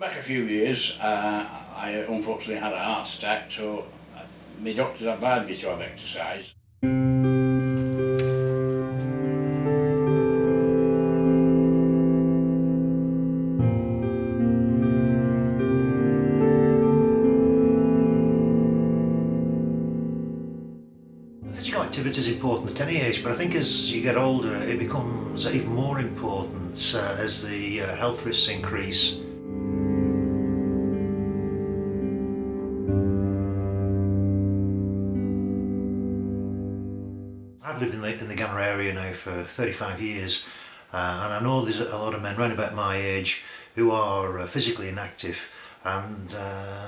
Back a few years, I unfortunately had a heart attack, so my doctors advised me to have exercise. Physical activity is important at any age, but I think as you get older it becomes even more important as the health risks increase. I've lived in the GANNOW area now for 35 years and I know there's a lot of men around about my age who are physically inactive, and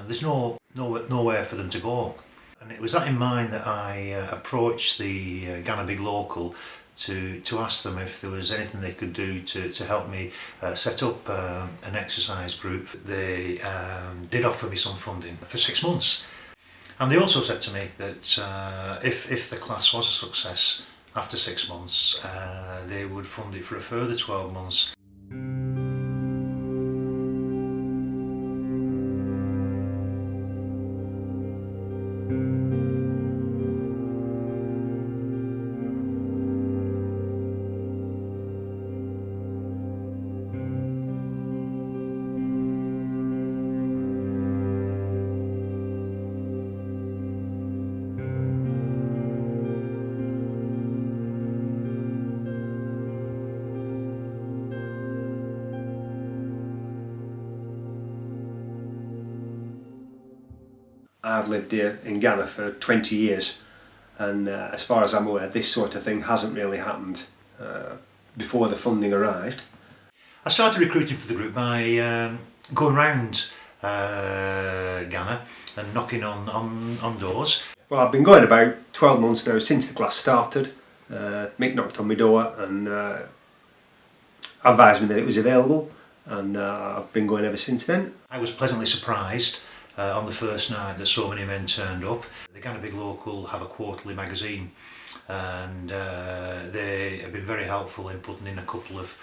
there's nowhere for them to go. And it was that in mind that I approached the GANNOW Big Local to ask them if there was anything they could do to help me set up an exercise group. They did offer me some funding for 6 months. And they also said to me that if the class was a success after 6 months, they would fund it for a further 12 months. I've lived here in GANNOW for 20 years, and as far as I'm aware, this sort of thing hasn't really happened before the funding arrived. I started recruiting for the group by going round GANNOW and knocking on doors. Well, I've been going about 12 months now since the class started. Mick knocked on my door and advised me that it was available, and I've been going ever since then. I was pleasantly surprised on the first night that so many men turned up. The GANNOW Big Local have a quarterly magazine, and they have been very helpful in putting in a couple of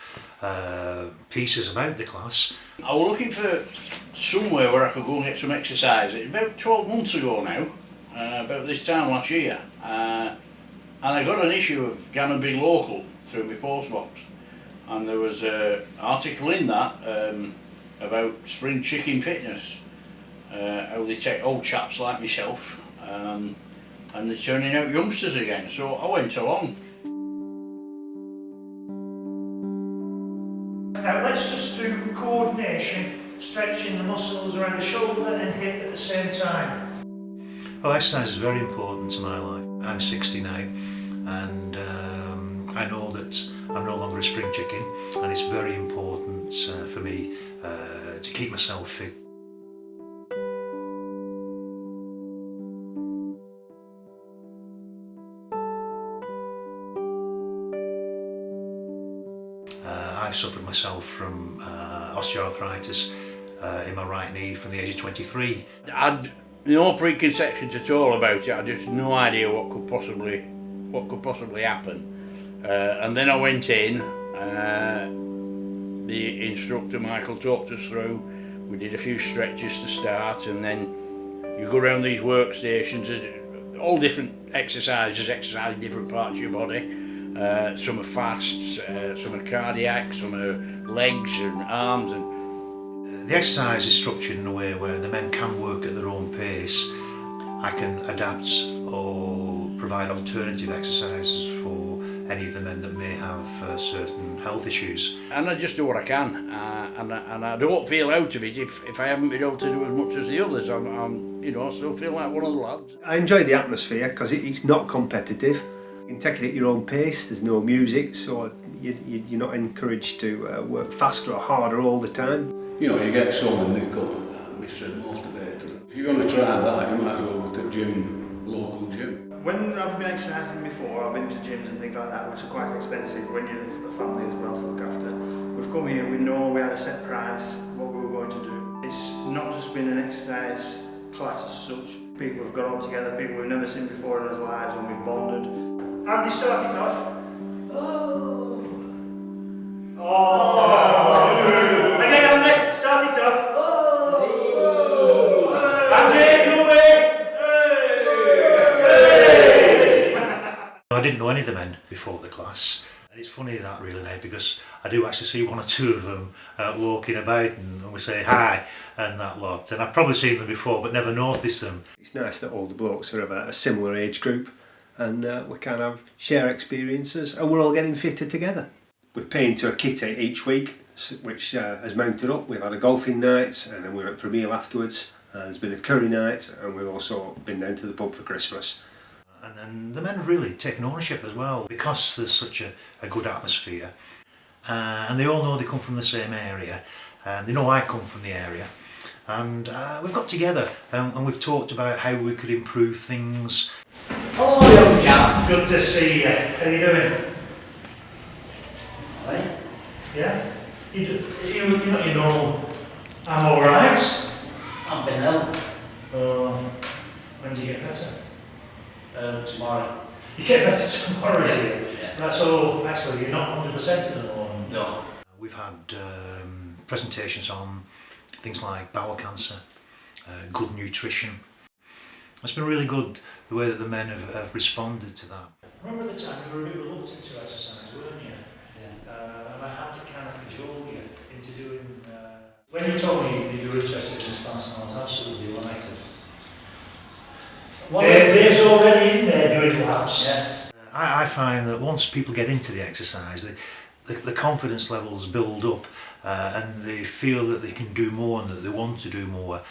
pieces about the class. I was looking for somewhere where I could go and get some exercise. It's about 12 months ago now, about this time last year, and I got an issue of GANNOW Big Local through my postbox, and there was an article in that about spring chicken fitness. How they take old chaps like myself and they're turning out youngsters again, so I went along. Now let's just do coordination, stretching the muscles around the shoulder and hip at the same time. Well, exercise is very important to my life. I'm 60 now, and I know that I'm no longer a spring chicken, and it's very important for me to keep myself fit. I've suffered myself from osteoarthritis in my right knee from the age of 23. I had no preconceptions at all about it. I just had no idea what could possibly happen. And then I went in. The instructor Michael talked us through. We did a few stretches to start, and then you go around these workstations. All different exercises, exercising different parts of your body. Some are fast, some are cardiac, some are legs and arms. The exercise is structured in a way where the men can work at their own pace. I can adapt or provide alternative exercises for any of the men that may have certain health issues. And I just do what I can, and I don't feel out of it if I haven't been able to do as much as the others. I'm I still feel like one of the lads. I enjoy the atmosphere because it's not competitive. You can take it at your own pace, there's no music, so you're not encouraged to work faster or harder all the time. You know, you get someone who's got Mr. Motivator. If you're going to try that, you might as well go to gym, local gym. When I've been exercising before, I've been to gyms and things like that, which are quite expensive when you have a family as well to look after. We've come here, we know we had a set price, what we were going to do. It's not just been an exercise class as such. People have got on together, people we've never seen before in their lives, and we've bonded. And they start it off. Oh. Again, Andy, start it off. Oh. I didn't know any of the men before the class. And it's funny that really now, because I do actually see one or two of them walking about and we say hi and that lot. And I've probably seen them before but never noticed them. It's nice that all the blokes are of a similar age group and we kind of share experiences and we're all getting fitter together. We're paying to a kit each week, which has mounted up. We've had a golfing night and then we went for a meal afterwards. There's been a curry night and we've also been down to the pub for Christmas. And then the men have really taken ownership as well, because there's such a good atmosphere. And they all know they come from the same area, and they know I come from the area. And we've got together and we've talked about how we could improve things. Hello, young chap. Good to see you. How you doing? Right. Yeah? You're not your normal, I'm alright. I've been ill When do you get better? tomorrow. You get better tomorrow, do you? Yeah. Right, so actually you're not 100% at the moment. No. We've had presentations on things like bowel cancer, good nutrition. It's been really good the way that the men have responded to that. Remember the time you were a bit reluctant to exercise, weren't you? Yeah. And I had to kind of cajole you into doing... When you told me that you were interested in this class, I was absolutely delighted. Dave's already in there doing laps. Yeah. I find that once people get into the exercise, the confidence levels build up and they feel that they can do more and that they want to do more.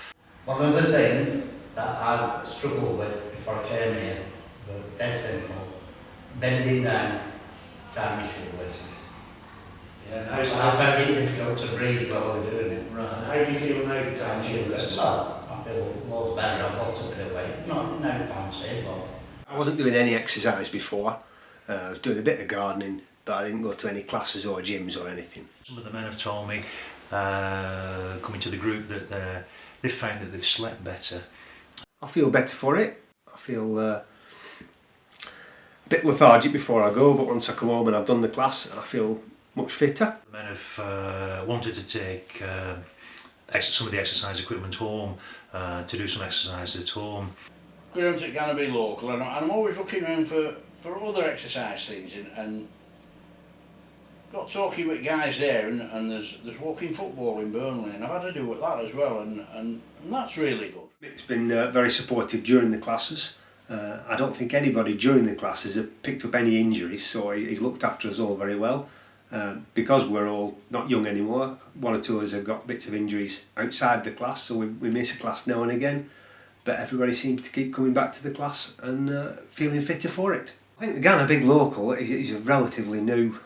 One of the things that I struggled with before I came here was dead simple. Bending down, time your shoelaces. Yeah, I found it difficult to breathe while we were doing it. Right, how do you feel now, time your shoelaces? Well, I feel loads better. I've lost a bit of weight. Not fancy, but... I wasn't doing any exercise before. I was doing a bit of gardening, but I didn't go to any classes or gyms or anything. Some of the men have told me, coming to the group, that they've found that they've slept better. I feel better for it. I feel a bit lethargic before I go, but once I come home and I've done the class, I feel much fitter. The men have wanted to take some of the exercise equipment home, to do some exercise at home. Going to GANNOW local, and I'm always looking around for other exercise things, and got talking with guys there, and there's walking football in Burnley, and I've had to do with that as well, and that's really good. It's been very supportive during the classes. I don't think anybody during the classes have picked up any injuries, so he's looked after us all very well. Because we're all not young anymore, one or two of us have got bits of injuries outside the class, so we miss a class now and again, but everybody seems to keep coming back to the class and feeling fitter for it. I think the GANNOW Big Local is a relatively new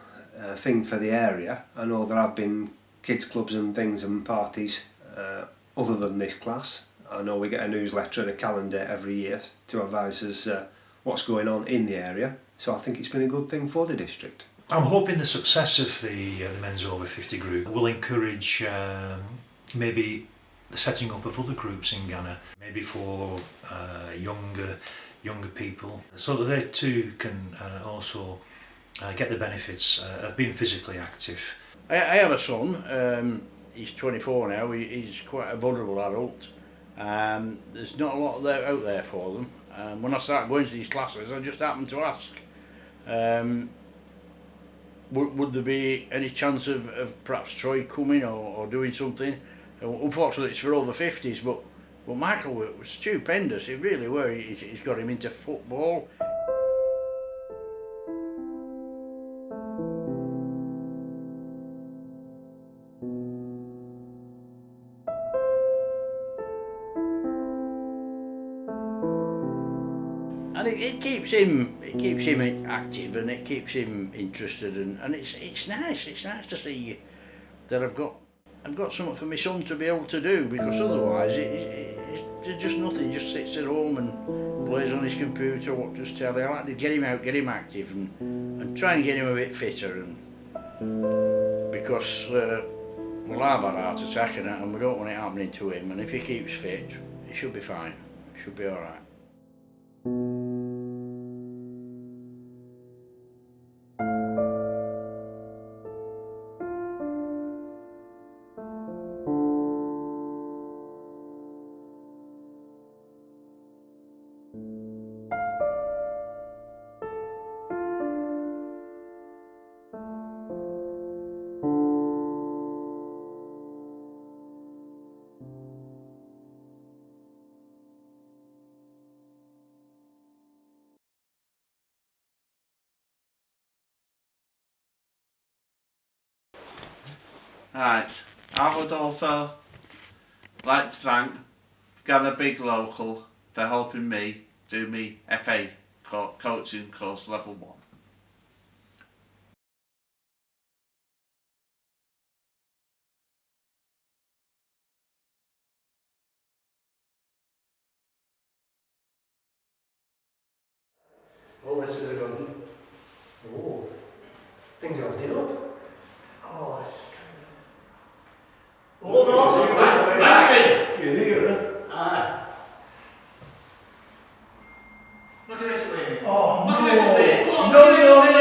thing for the area. I know there have been kids clubs and things and parties other than this class. I know we get a newsletter and a calendar every year to advise us what's going on in the area, so I think it's been a good thing for the district. I'm hoping the success of the men's over 50 group will encourage maybe the setting up of other groups in Ghana, maybe for younger people, so that they too can also get the benefits of being physically active. I have a son, he's 24 now, he's quite a vulnerable adult. There's not a lot out there for them. When I start going to these classes, I just happen to ask, would there be any chance of perhaps Troy coming or doing something? Unfortunately it's for over 50s, but Michael was stupendous, he really were. He's got him into football. And it keeps him active, and it keeps him interested, and it's nice to see that I've got something for my son to be able to do, because otherwise it's just nothing. He just sits at home and plays on his computer, watches telly. I like to get him out, get him active, and try and get him a bit fitter, and because well, I've had a heart attack and we don't want it happening to him, and if he keeps fit, he should be fine, he should be alright. Right. I would also like to thank GANNOW Big Local for helping me do me FA coaching course level 1. Oh, this is a good one. Oh, things are looking up. Oh, it's Oh, no, Maxton! You're near, Aye. Look at it, Wayne. Oh, Look at it, Wayne. Go on, no, look at it, no, Wayne.